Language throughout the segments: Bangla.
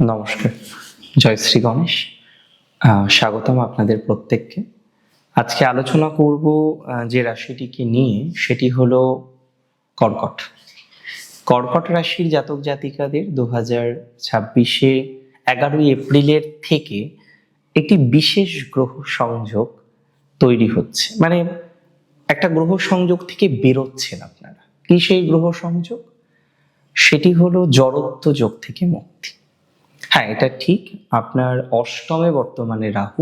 নমস্কার, জয় শ্রী গণেশ। স্বাগতম আপনাদের প্রত্যেককে। আজকে আলোচনা করব যে রাশিটিকে নিয়ে, সেটি হলো কর্কট। কর্কট রাশির জাতক জাতিকাদের 2026-এ 11ই এপ্রিলের থেকে একটি বিশেষ গ্রহ সংযোগ তৈরি হচ্ছে, মানে একটা গ্রহ সংযোগ থেকে বেরোচ্ছেন আপনারা। কি সেই গ্রহ সংযোগ? সেটি হলো জড়ত্ব যোগ থেকে মুক্তি। হ্যাঁ, এটা ঠিক। আপনার অষ্টমে বর্তমানে রাহু,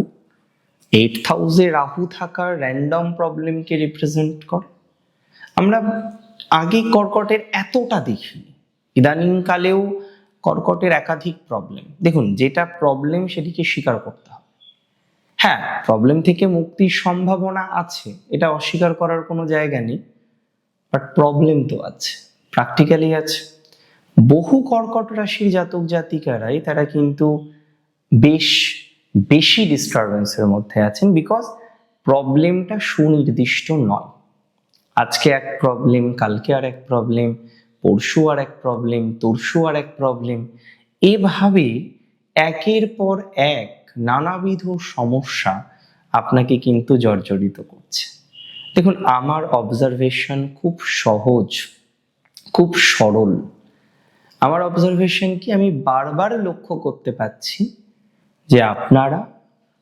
8th হাউসে রাহু থাকার র্যান্ডম প্রবলেমকে রিপ্রেজেন্ট করে। আমরা আগে কর্কটের এতটা দেখিনি, ইদানিং কালেও কর্কটের একাধিক প্রবলেম। দেখুন, যেটা প্রবলেম সেটিকে স্বীকার করতে হবে। হ্যাঁ, প্রবলেম থেকে মুক্তির সম্ভাবনা আছে, এটা অস্বীকার করার কোনো জায়গা নেই, বাট প্রবলেম তো আছে, প্র্যাকটিক্যালি আছে। বহু কর্কট রাশির জাতক জাতিকারাই তারা কিন্তু বেশ বেশি ডিস্টারবেন্সের মধ্যে আছেন, বিকজ প্রবলেমটা সুনির্দিষ্ট নয়। আজকে এক প্রবলেম, কালকে আর এক প্রবলেম, পরশু আর এক প্রবলেম, তরশু আর এক প্রবলেম, এভাবে একের পর এক নানাবিধ সমস্যা আপনাকে কিন্তু জর্জরিত করছে। দেখুন, আমার অবজারভেশন খুব সহজ, খুব সরল। আমার অবজারভেশন কি, আমি বারবার লক্ষ্য করতে পাচ্ছি যে আপনারা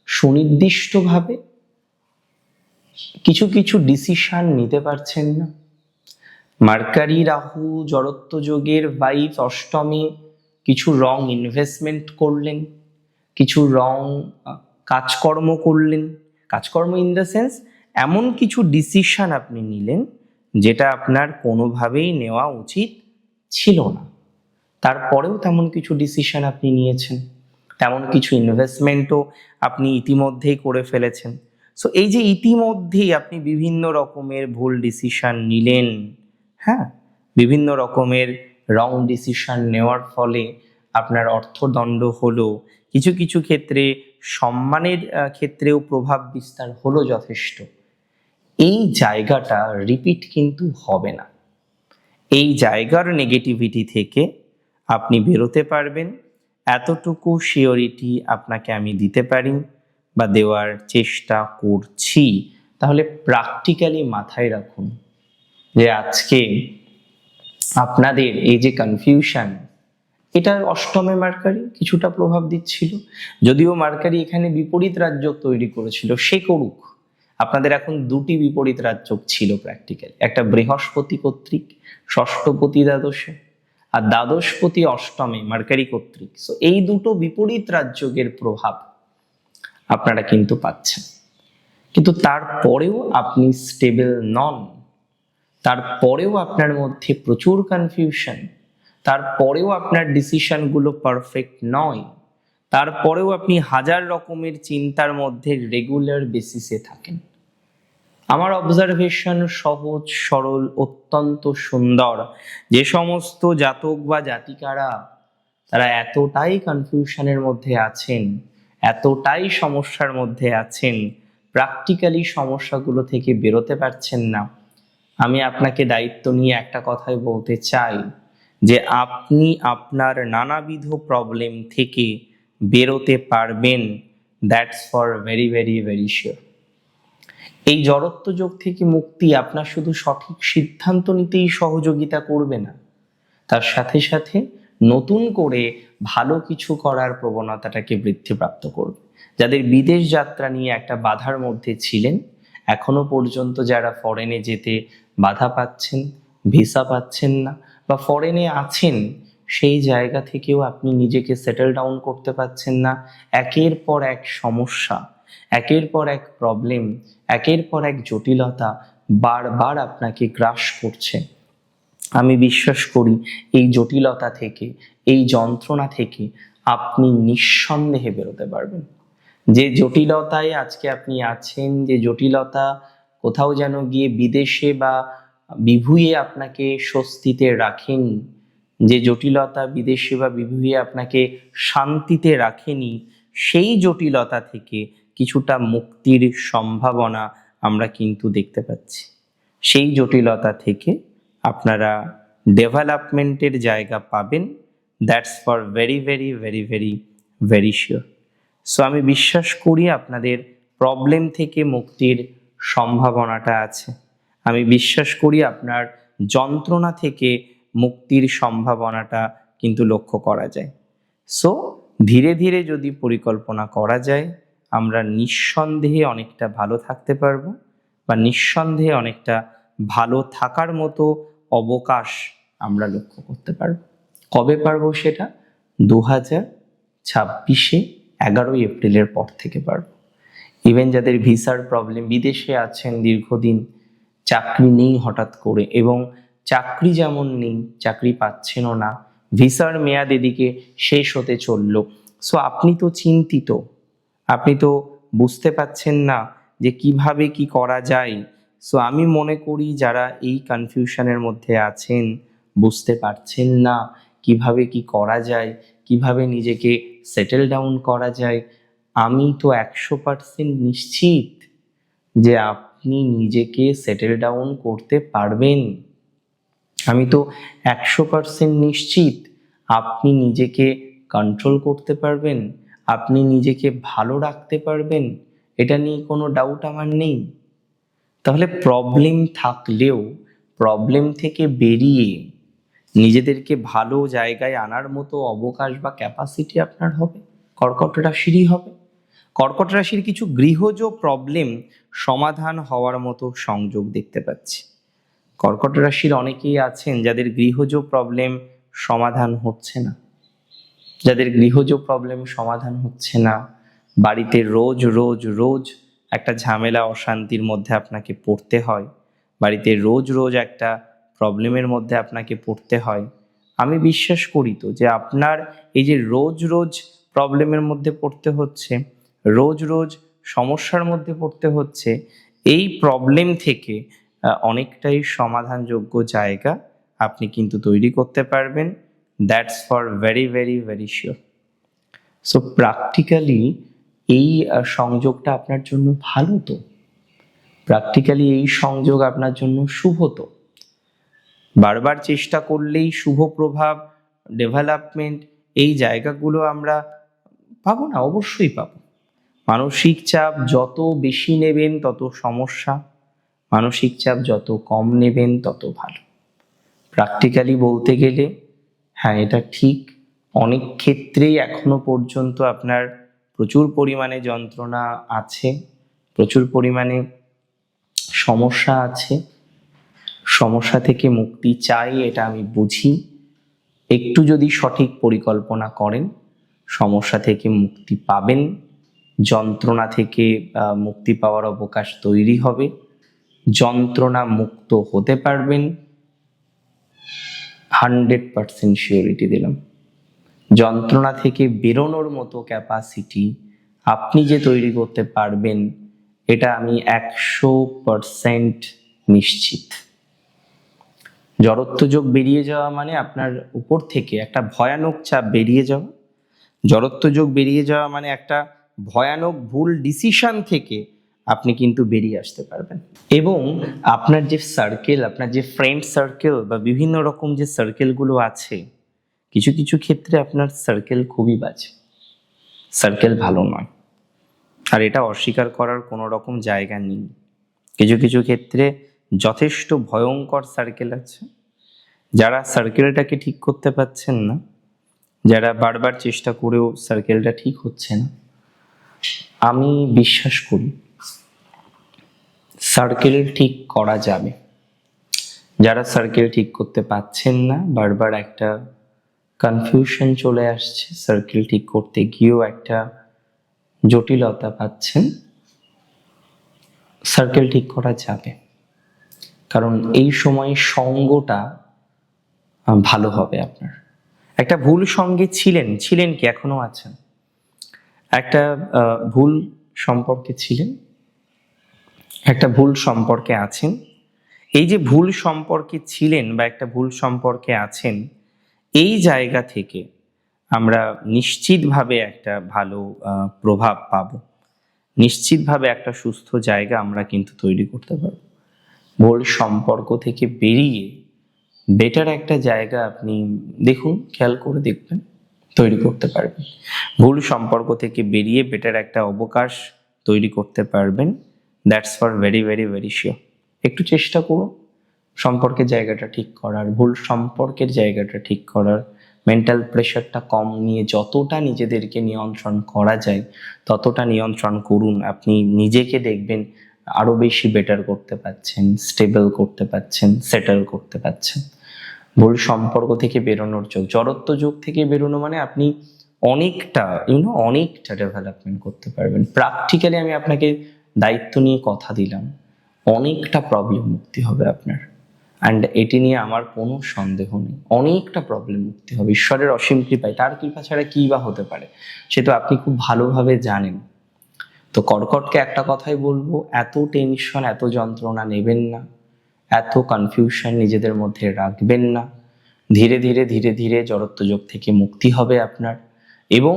সুনির্দিষ্টভাবে কিছু কিছু ডিসিশন নিতে পারছেন না। মার্কারি রাহু জড়ত্ব যোগের ভাইবস অষ্টমে, কিছু রং ইনভেস্টমেন্ট করলেন, কিছু রং কাজকর্ম করলেন। কাজকর্ম ইন দ্য সেন্স, এমন কিছু ডিসিশন আপনি নিলেন যেটা আপনার কোনোভাবেই নেওয়া উচিত ছিল না। তারপরেও তেমন কিছু ডিসিশন আপনি নিয়েছেন, তেমন কিছু ইনভেস্টমেন্টও আপনি ইতিমধ্যেই করে ফেলেছেন। সো এই যে ইতিমধ্যেই আপনি বিভিন্ন রকমের ভুল ডিসিশন নিলেন, হ্যাঁ, বিভিন্ন রকমের রং ডিসিশন নেওয়ার ফলে আপনার অর্থদণ্ড হলো, কিছু কিছু ক্ষেত্রে সম্মানের ক্ষেত্রেও প্রভাব বিস্তার হলো যথেষ্ট। এই জায়গাটা রিপিট কিন্তু হবে না। এই জায়গার নেগেটিভিটি থেকে আপনি বেরোতে পারবেন, এতটুকু শিওরিটি আপনাকে আমি দিতে পারি বা দেওয়ার চেষ্টা করছি। তাহলে প্র্যাকটিক্যালি মাথায় রাখুন যে আজকে আপনাদের এই যে কনফিউশন, এটা অষ্টমে মার্কারি কিছুটা প্রভাব দিচ্ছিল। যদিও মার্কারি এখানে বিপরীত রাজ্য তৈরি করেছিল, সে করুক, আপনাদের এখন দুটি বিপরীত রাজ্য ছিল প্র্যাকটিক্যালি, একটা বৃহস্পতি কর্তৃক ষষ্ঠপতি দ্বাদশে, আর দ্বাদশপতি অষ্টমে মার্কারি কর্তৃক। সো এই দুটো বিপরীত রাজযোগের প্রভাব আপনারা কিন্তু পাচ্ছেন। কিন্তু তারপরেও আপনি স্টেবল নন, তারপরেও আপনার মধ্যে প্রচুর কনফিউশন, তারপরেও আপনার ডিসিশনগুলো পারফেক্ট নয়, তারপরেও আপনি হাজার রকমের চিন্তার মধ্যে রেগুলার বেসিসে থাকেন। আমার অবজারভেশন সহজ সরল, অত্যন্ত সুন্দর। যে সমস্ত জাতক বা জাতিকারা তারা এতটাই কনফিউশনের মধ্যে আছেন, এতটাই সমস্যার মধ্যে আছেন, প্র্যাকটিক্যালি সমস্যাগুলো থেকে বেরোতে পারছেন না, আমি আপনাকে দায়িত্ব নিয়ে একটা কথাই বলতে চাই যে আপনি আপনার নানাবিধ প্রবলেম থেকে বেরোতে পারবেন। That's for very very very sure. এই জড়ত্ব যোগ থেকে মুক্তি আপনার শুধু সঠিক সিদ্ধান্ত নিতেই সহযোগিতা করবে না, তার সাথে সাথে নতুন করে ভালো কিছু করার প্রবণতাটাকে বৃদ্ধিপ্রাপ্ত করবে। যাদের বিদেশ যাত্রা নিয়ে একটা বাধার মধ্যে ছিলেন, এখনো পর্যন্ত যারা ফরেনে যেতে বাধা পাচ্ছেন, ভিসা পাচ্ছেন না, বা ফরেনে আছেন, সেই জায়গা থেকেও আপনি নিজেকে সেটেল ডাউন করতে পারছেন না, একের পর এক সমস্যা, একের পর এক প্রবলেম, একের পর এক জটিলতা বারবার আপনাকে গ্রাস করছে। আমি বিশ্বাস করি এই জটিলতা থেকে, এই যন্ত্রণা থেকে আপনি নিঃসন্দেহে বেরোতে পারবেন। যে জটিলতায় আজকে আপনি আছেন, যে জটিলতা কোথাও যেন গিয়ে বিদেশে বা বিভুঁইয়ে আপনাকে স্বস্তিতে রাখেনি, যে জটিলতা বিদেশে বা বিভুঁইয়ে আপনাকে শান্তিতে রাখেনি, সেই জটিলতা থেকে কিছুটা মুক্তির সম্ভাবনা আমরা কিন্তু দেখতে পাচ্ছি। সেই জটিলতা থেকে আপনারা ডেভেলপমেন্টের জায়গা পাবেন, that's for very very very very very sure. So আমি বিশ্বাস করি আপনাদের প্রবলেম থেকে মুক্তির সম্ভাবনাটা আছে। আমি বিশ্বাস করি আপনার যন্ত্রণা থেকে মুক্তির সম্ভাবনাটা কিন্তু লক্ষ্য করা যায়। সো ধীরে ধীরে যদি পরিকল্পনা করা যায়, আমরা নিঃসন্দেহে অনেকটা ভালো থাকতে পারবো, বা নিঃসন্দেহে অনেকটা ভালো থাকার মতো অবকাশ আমরা লক্ষ্য করতে পারবো। কবে পারবো সেটা? 2026 11ই এপ্রিলের পর থেকে পারবো। ইভেন যাদের ভিসার প্রবলেম, বিদেশে আছেন দীর্ঘদিন, চাকরি নেই হঠাৎ করে, এবং চাকরি যেমন নেই, চাকরি পাচ্ছেনও না, ভিসার মেয়াদ এদিকে শেষ হতে চললো। সো আপনি তো চিন্তিত, আপনি তো বুঝতে পাচ্ছেন না যে কিভাবে কি করা যায়। সো আমি মনে করি যারা এই কনফিউশনের মধ্যে আছেন, বুঝতে পারছেন না কিভাবে কি করা যায়, কিভাবে নিজেকে সেটেল ডাউন করা যায়, আমি তো 100% নিশ্চিত যে আপনি নিজেকে সেটেল ডাউন করতে পারবেন। আমি তো 100% নিশ্চিত আপনি নিজেকে কন্ট্রোল করতে পারবেন, আপনি নিজেকে ভালো রাখতে পারবেন, এটা নিয়ে কোনো ডাউট আমার নেই। তাহলে প্রবলেম থাকলেও প্রবলেম থেকে বেরিয়ে নিজেদেরকে ভালো জায়গায় আনার মতো অবকাশ বা ক্যাপাসিটি আপনার হবে, কর্কট রাশিরই হবে। কর্কট রাশির কিছু গৃহজ প্রবলেম সমাধান হওয়ার মতো সংযোগ দেখতে পাচ্ছি। কর্কট রাশির অনেকেই আছেন যাদের গৃহজ প্রবলেম সমাধান হচ্ছে না, যাদের গৃহজ প্রবলেম সমাধান হচ্ছে না, বাড়িতে রোজ রোজ রোজ একটা ঝামেলা অশান্তির মধ্যে আপনাকে পড়তে হয়, বাড়িতে রোজ রোজ একটা প্রবলেমের মধ্যে আপনাকে পড়তে হয়। আমি বিশ্বাস করি তো যে আপনার এই যে রোজ রোজ প্রবলেমের মধ্যে পড়তে হচ্ছে, রোজ রোজ সমস্যার মধ্যে পড়তে হচ্ছে, এই প্রবলেম থেকে অনেকটাই সমাধানযোগ্য জায়গা আপনি কিন্তু তৈরি করতে পারবেন। That's for very very very sure. So practically এই সংযোগটা আপনার জন্য ভালো তো, প্র্যাকটিক্যালি এই সংযোগ আপনার জন্য শুভ তো। বারবার চেষ্টা করলেই শুভ প্রভাব, ডেভেলপমেন্ট, এই জায়গাগুলো আমরা পাবো না? অবশ্যই পাবো। মানসিক চাপ যত বেশি নেবেন তত সমস্যা, মানসিক চাপ যত কম নেবেন তত ভালো। প্র্যাকটিক্যালি বলতে গেলে হ্যাঁ, এটা ঠিক, অনেক ক্ষেত্রেই এখনো পর্যন্ত আপনার প্রচুর পরিমাণে যন্ত্রণা আছে, প্রচুর পরিমাণে সমস্যা আছে। সমস্যা থেকে মুক্তি চাই, এটা আমি বুঝি। একটু যদি সঠিক পরিকল্পনা করেন, সমস্যা থেকে মুক্তি পাবেন, যন্ত্রণা থেকে মুক্তি পাওয়ার অবকাশ তৈরি হবে, যন্ত্রণা মুক্ত হতে পারবেন। 100% শিওরিটি দিলাম। যন্ত্রণা থেকে বেরোনোর মতো ক্যাপাসিটি আপনি যে তৈরি করতে পারবেন, এটা আমি 100% নিশ্চিত। জড়ত্বযোগ বেরিয়ে যাওয়া মানে আপনার উপর থেকে একটা ভয়ানক চাপ বেরিয়ে যাওয়া। জড়ত্বযোগ বেরিয়ে যাওয়া মানে একটা ভয়ানক ভুল ডিসিশন থেকে আপনি কিন্তু বেরিয়ে আসতে পারবেন। এবং আপনার যে সার্কেল, আপনার যে ফ্রেন্ড সার্কেল বা বিভিন্ন রকম যে সার্কেলগুলো আছে, কিছু কিছু ক্ষেত্রে আপনার সার্কেল খুবই বাজে, সার্কেল ভালো নয়, আর এটা অস্বীকার করার কোনো রকম জায়গা নেই। কিছু কিছু ক্ষেত্রে যথেষ্ট ভয়ঙ্কর সার্কেল আছে। যারা সার্কেলটাকে ঠিক করতে পারছেন না, যারা বারবার চেষ্টা করেও সার্কেলটা ঠিক হচ্ছে না, আমি বিশ্বাস করি সার্কেল ঠিক করা যাবে। যারা সার্কেল ঠিক করতে পারছেন না, বারবার একটা কনফিউশন চলে আসছে, সার্কেল ঠিক করতে গিয়েও একটা জটিলতা পাচ্ছেন, সার্কেল ঠিক করা যাবে। কারণ এই সময় সঙ্গটা ভালো হবে আপনার। একটা ভুল সঙ্গে ছিলেন কি এখনো আছেন, একটা ভুল সম্পর্কে ছিলেন, একটা ভুল সম্পর্কে আছেন। এই যে ভুল সম্পর্কে ছিলেন বা একটা ভুল সম্পর্কে আছেন, এই জায়গা থেকে আমরা নিশ্চিতভাবে একটা ভালো প্রভাব পাবো, নিশ্চিতভাবে একটা সুস্থ জায়গা আমরা কিন্তু তৈরি করতে পারবো। ভুল সম্পর্ক থেকে বেরিয়ে বেটার একটা জায়গা আপনি দেখুন, খেয়াল করে দেখবেন, তৈরি করতে পারবেন। ভুল সম্পর্ক থেকে বেরিয়ে বেটার একটা অবকাশ তৈরি করতে পারবেন। That's for very very very sure. একটু চেষ্টা করুন সম্পর্কের জায়গাটা ঠিক করার, ভুল সম্পর্কের জায়গাটা ঠিক করার, মেন্টাল প্রেশারটা কম নিয়ে যতটা নিজেদেরকে নিয়ন্ত্রণ করা যায় ততটা নিয়ন্ত্রণ করুন। আপনি নিজেকে দেখবেন আরো বেশি বেটার করতে পারছেন, স্টেবল করতে পারছেন, সেটেল করতে পারছেন। ভুল সম্পর্ক থেকে বেরোনোর যোগ, জড়ত্ব যোগ থেকে বেরোনো মানে আপনি অনেকটা অনেকটা ডেভেলপমেন্ট করতে পারবেন। প্র্যাকটিক্যালি আমি আপনাকে দায়িত্ব নিয়ে কথা দিলাম, অনেকটা প্রবলেম মুক্তি হবে আপনার। অ্যান্ড এটি নিয়ে আমার কোনো সন্দেহ নেই, অনেকটা প্রবলেম মুক্তি হবে। ঈশ্বরের অসীম কৃপায়, তার কৃপা ছাড়া কী বা হতে পারে সে তো আপনি খুব ভালোভাবে জানেন। তো কর্কটকে একটা কথাই বলবো, এত টেনশন এত যন্ত্রণা নেবেন না, এত কনফিউশন নিজেদের মধ্যে রাখবেন না। ধীরে ধীরে ধীরে ধীরে জড়ত্ব যোগ থেকে মুক্তি হবে আপনার, এবং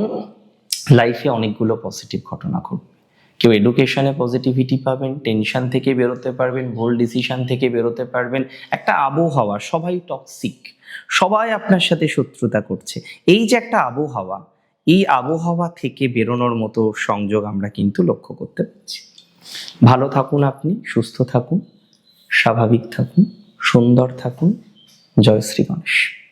লাইফে অনেকগুলো পজিটিভ ঘটনা ঘটবে। কেউ এডুকেশনে পজিটিভিটি পাবেন, টেনশন থেকে বেরোতে পারবেন, ভুল ডিসিশন থেকে বেরোতে পারবেন। একটা আবহাওয়া, সবাই টক্সিক, সবাই আপনার সাথে শত্রুতা করছে, এই যে একটা আবহাওয়া, এই আবহাওয়া থেকে বেরোনোর মতো সংযোগ আমরা কিন্তু লক্ষ্য করতে পারছি। ভালো থাকুন আপনি, সুস্থ থাকুন, স্বাভাবিক থাকুন, সুন্দর থাকুন। জয় শ্রী গণেশ।